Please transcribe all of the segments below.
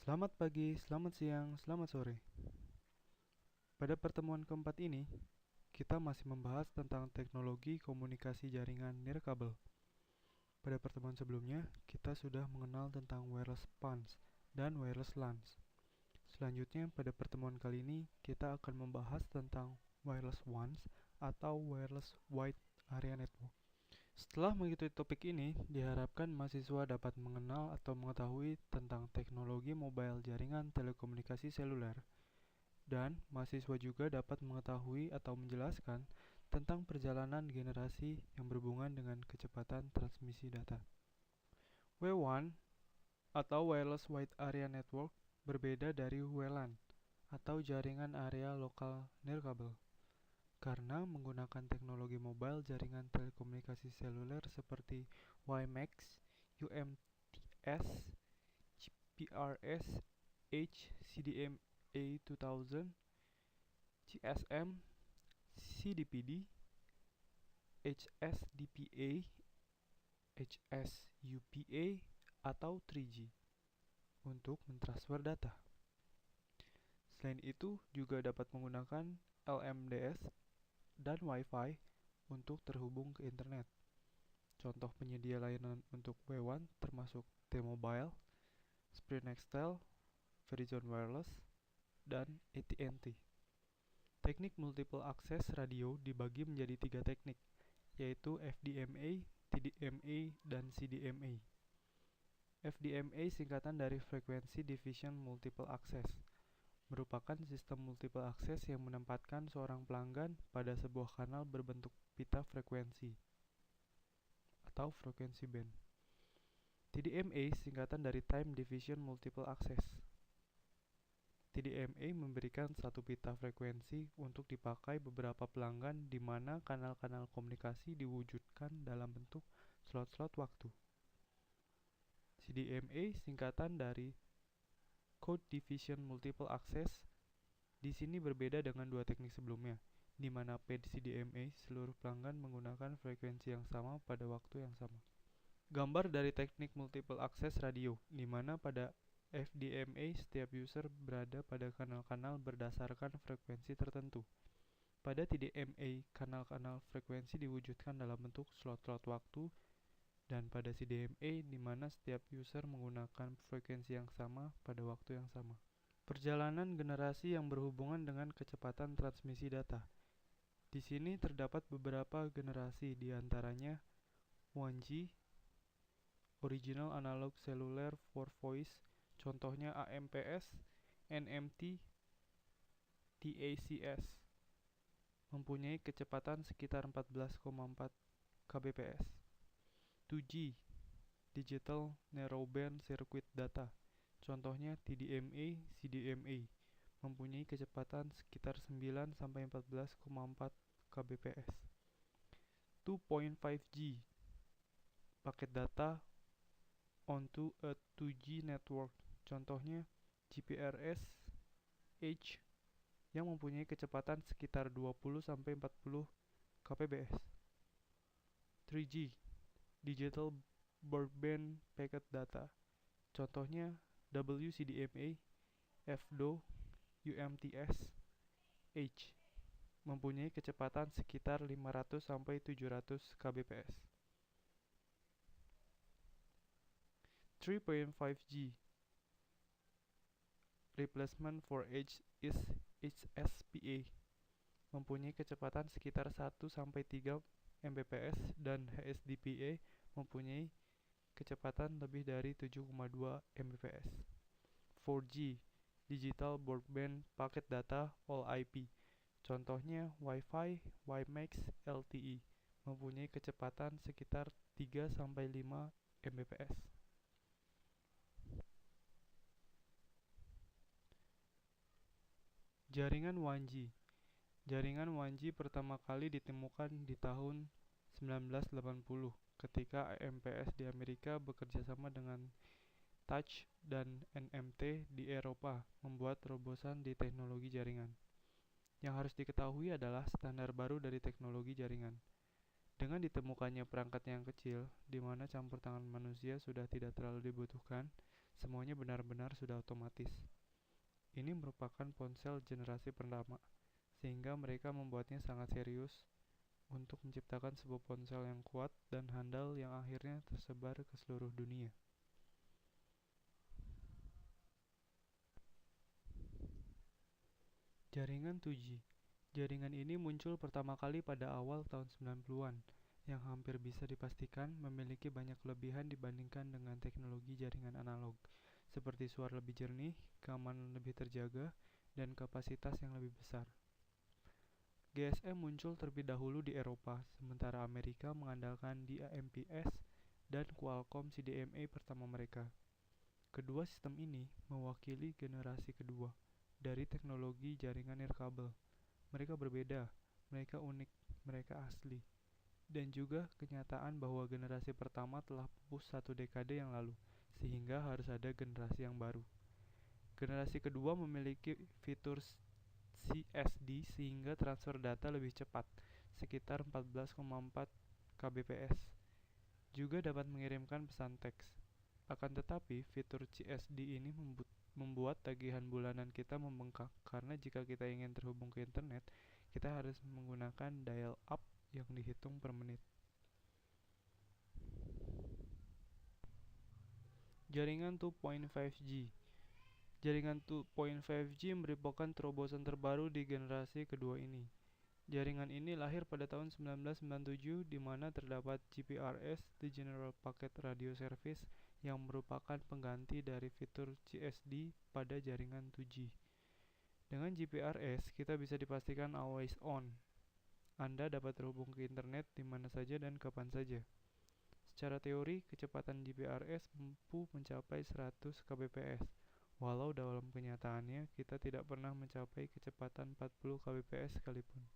Selamat pagi, selamat siang, selamat sore. Pada pertemuan keempat ini, kita masih membahas tentang teknologi komunikasi jaringan nirkabel. Pada pertemuan sebelumnya, kita sudah mengenal tentang wireless PANS dan wireless LANs. Selanjutnya, pada pertemuan kali ini, kita akan membahas tentang wireless WANs atau wireless wide area network. Setelah mengikuti topik ini, diharapkan mahasiswa dapat mengenal atau mengetahui tentang teknologi mobile jaringan telekomunikasi seluler, dan mahasiswa juga dapat mengetahui atau menjelaskan tentang perjalanan generasi yang berhubungan dengan kecepatan transmisi data. W1 atau Wireless Wide Area Network berbeda dari WLAN atau jaringan area lokal nirkabel, karena menggunakan teknologi mobile jaringan telekomunikasi seluler seperti WiMAX, UMTS, GPRS, HCDMA 2000, GSM, CDPD, HSDPA, HSUPA, atau 3G untuk mentransfer data. Selain itu, juga dapat menggunakan LMDS dan Wi-Fi untuk terhubung ke internet. Contoh penyedia layanan untuk W1 termasuk T-Mobile, Sprint Nextel, Verizon Wireless, dan AT&T. Teknik multiple access radio dibagi menjadi 3 teknik, yaitu FDMA, TDMA, dan CDMA. FDMA singkatan dari Frequency Division Multiple Access, merupakan sistem multiple access yang menempatkan seorang pelanggan pada sebuah kanal berbentuk pita frekuensi atau frekuensi band. TDMA singkatan dari Time Division Multiple Access. TDMA memberikan satu pita frekuensi untuk dipakai beberapa pelanggan di mana kanal-kanal komunikasi diwujudkan dalam bentuk slot-slot waktu. CDMA singkatan dari Code Division Multiple Access. Di sini berbeda dengan dua teknik sebelumnya, di mana pada CDMA seluruh pelanggan menggunakan frekuensi yang sama pada waktu yang sama. Gambar dari teknik multiple access radio, di mana pada FDMA setiap user berada pada kanal-kanal berdasarkan frekuensi tertentu. Pada TDMA, kanal-kanal frekuensi diwujudkan dalam bentuk slot-slot waktu, dan pada CDMA di mana setiap user menggunakan frekuensi yang sama pada waktu yang sama. Perjalanan generasi yang berhubungan dengan kecepatan transmisi data. Di sini terdapat beberapa generasi, di antaranya 1G, Original Analog Cellular for Voice, contohnya AMPS, NMT, TACS, mempunyai kecepatan sekitar 14,4 kbps. 2G, Digital Narrowband Circuit Data, contohnya TDMA, CDMA, mempunyai kecepatan sekitar 9-14,4 kbps. 2.5G, paket data onto a 2G network, contohnya GPRS H, yang mempunyai kecepatan sekitar 20-40 kbps. 3G, Digital Broadband Packet Data, contohnya WCDMA, FDO, UMTS, H, mempunyai kecepatan sekitar 500-700 kbps. 3.5G, Replacement for H is HSPA, mempunyai kecepatan sekitar 1-3 Mbps, dan HSDPA mempunyai kecepatan lebih dari 7,2 Mbps. 4G, Digital Broadband Packet Data All IP, contohnya Wi-Fi, WiMAX, LTE, mempunyai kecepatan sekitar 3-5 Mbps. Jaringan 1G. Jaringan 1G pertama kali ditemukan di tahun 1980 ketika AMPS di Amerika bekerja sama dengan Touch dan NMT di Eropa membuat terobosan di teknologi jaringan. Yang harus diketahui adalah standar baru dari teknologi jaringan. Dengan ditemukannya perangkat yang kecil, di mana campur tangan manusia sudah tidak terlalu dibutuhkan, Semuanya benar-benar sudah otomatis. Ini merupakan ponsel generasi pertama, sehingga mereka membuatnya sangat serius untuk menciptakan sebuah ponsel yang kuat dan handal yang akhirnya tersebar ke seluruh dunia. Jaringan 2G. Jaringan ini muncul pertama kali pada awal tahun 90-an, yang hampir bisa dipastikan memiliki banyak kelebihan dibandingkan dengan teknologi jaringan analog, seperti suara lebih jernih, keamanan lebih terjaga, dan kapasitas yang lebih besar. GSM muncul terlebih dahulu di Eropa, sementara Amerika mengandalkan DMPS dan Qualcomm CDMA pertama mereka. Kedua sistem ini mewakili generasi kedua dari teknologi jaringan nirkabel. Mereka berbeda, mereka unik, mereka asli, dan juga kenyataan bahwa generasi pertama telah pupus 1 dekade yang lalu, sehingga harus ada generasi yang baru. Generasi kedua memiliki fitur CSD sehingga transfer data lebih cepat, sekitar 14,4 kbps. Juga dapat mengirimkan pesan teks. Akan tetapi, fitur CSD ini membuat tagihan bulanan kita membengkak karena jika kita ingin terhubung ke internet, kita harus menggunakan dial-up yang dihitung per menit. Jaringan 2.5G. Jaringan 2.5G merupakan terobosan terbaru di generasi kedua ini. Jaringan ini lahir pada tahun 1997 di mana terdapat GPRS, the General Packet Radio Service, yang merupakan pengganti dari fitur CSD pada jaringan 2G. Dengan GPRS, kita bisa dipastikan always on. Anda dapat terhubung ke internet di mana saja dan kapan saja. Secara teori, kecepatan GPRS mampu mencapai 100 kbps, walau dalam kenyataannya kita tidak pernah mencapai kecepatan 40 kbps sekalipun.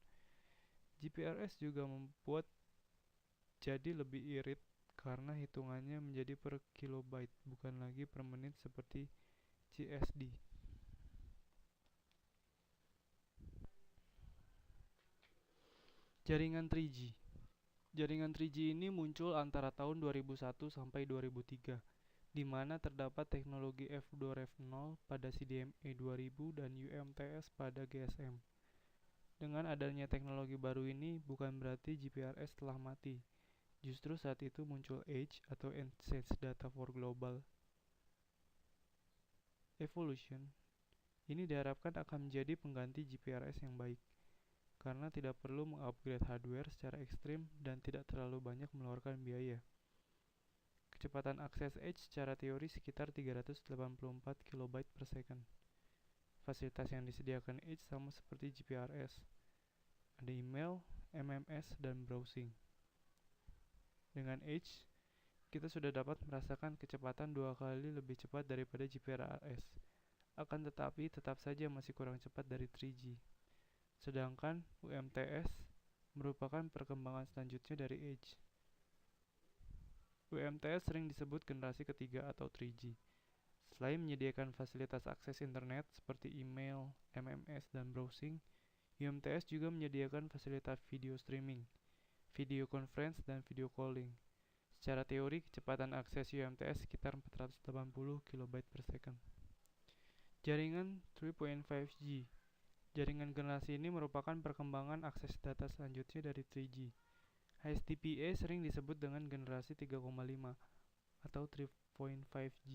GPRS juga membuat jadi lebih irit karena hitungannya menjadi per kilobyte, bukan lagi per menit seperti CSD. Jaringan 3G. Jaringan 3G ini muncul antara tahun 2001 sampai 2003, di mana terdapat teknologi F2Rev0 pada CDMA 2000 dan UMTS pada GSM. Dengan adanya teknologi baru ini, bukan berarti GPRS telah mati. Justru saat itu muncul Edge atau Advanced Data for Global Evolution. Ini diharapkan akan menjadi pengganti GPRS yang baik, karena tidak perlu mengupgrade hardware secara ekstrim dan tidak terlalu banyak mengeluarkan biaya. Kecepatan akses Edge secara teori sekitar 384 KB per second. Fasilitas yang disediakan Edge sama seperti GPRS. Ada email, MMS, dan browsing. Dengan Edge, kita sudah dapat merasakan kecepatan 2 kali lebih cepat daripada GPRS. Akan tetapi tetap saja masih kurang cepat dari 3G. Sedangkan UMTS merupakan perkembangan selanjutnya dari Edge. UMTS sering disebut generasi ketiga atau 3G. Selain menyediakan fasilitas akses internet seperti email, MMS, dan browsing, UMTS juga menyediakan fasilitas video streaming, video conference, dan video calling. Secara teori, kecepatan akses UMTS sekitar 480 KB per second. Jaringan 3.5G. Jaringan generasi ini merupakan perkembangan akses data selanjutnya dari 3G. HTTPA sering disebut dengan generasi 3,5 atau 3.5G.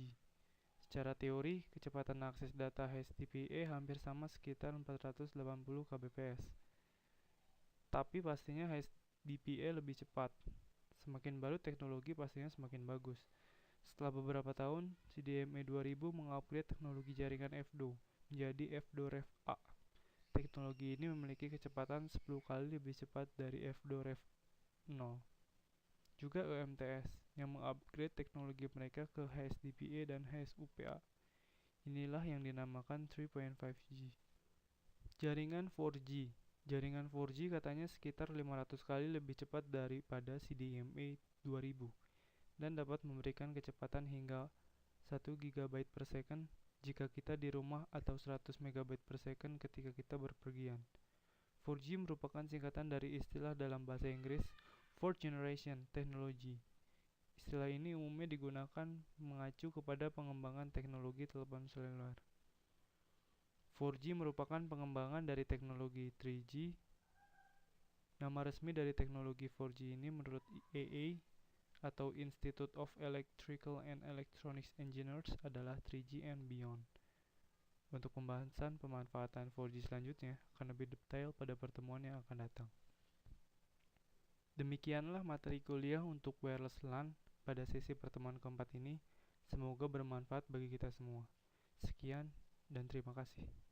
Secara teori, kecepatan akses data HTTPA hampir sama sekitar 480 kbps. Tapi pastinya HTTPA lebih cepat. Semakin baru teknologi pastinya semakin bagus. Setelah beberapa tahun, CDMA 2000 mengupgrade teknologi jaringan F2 menjadi F2Rev-A. Teknologi ini memiliki kecepatan 10 kali lebih cepat dari F2Rev0. Juga UMTS yang mengupgrade teknologi mereka ke HSDPA dan HSUPA. Inilah yang dinamakan 3.5G. Jaringan 4G. Jaringan 4G katanya sekitar 500 kali lebih cepat daripada CDMA 2000 dan dapat memberikan kecepatan hingga 1 GB per second jika kita di rumah atau 100 MB per second ketika kita berpergian. 4G merupakan singkatan dari istilah dalam bahasa Inggris Fourth Generation Technology, Istilah ini umumnya digunakan mengacu kepada pengembangan teknologi telepon seluler. 4G merupakan pengembangan dari teknologi 3G. Nama resmi dari teknologi 4G ini menurut IEEE atau Institute of Electrical and Electronics Engineers adalah 3G and Beyond. Untuk pembahasan pemanfaatan 4G selanjutnya akan lebih detail pada pertemuan yang akan datang. Demikianlah materi kuliah untuk wireless LAN pada sesi pertemuan keempat ini. Semoga bermanfaat bagi kita semua. Sekian dan terima kasih.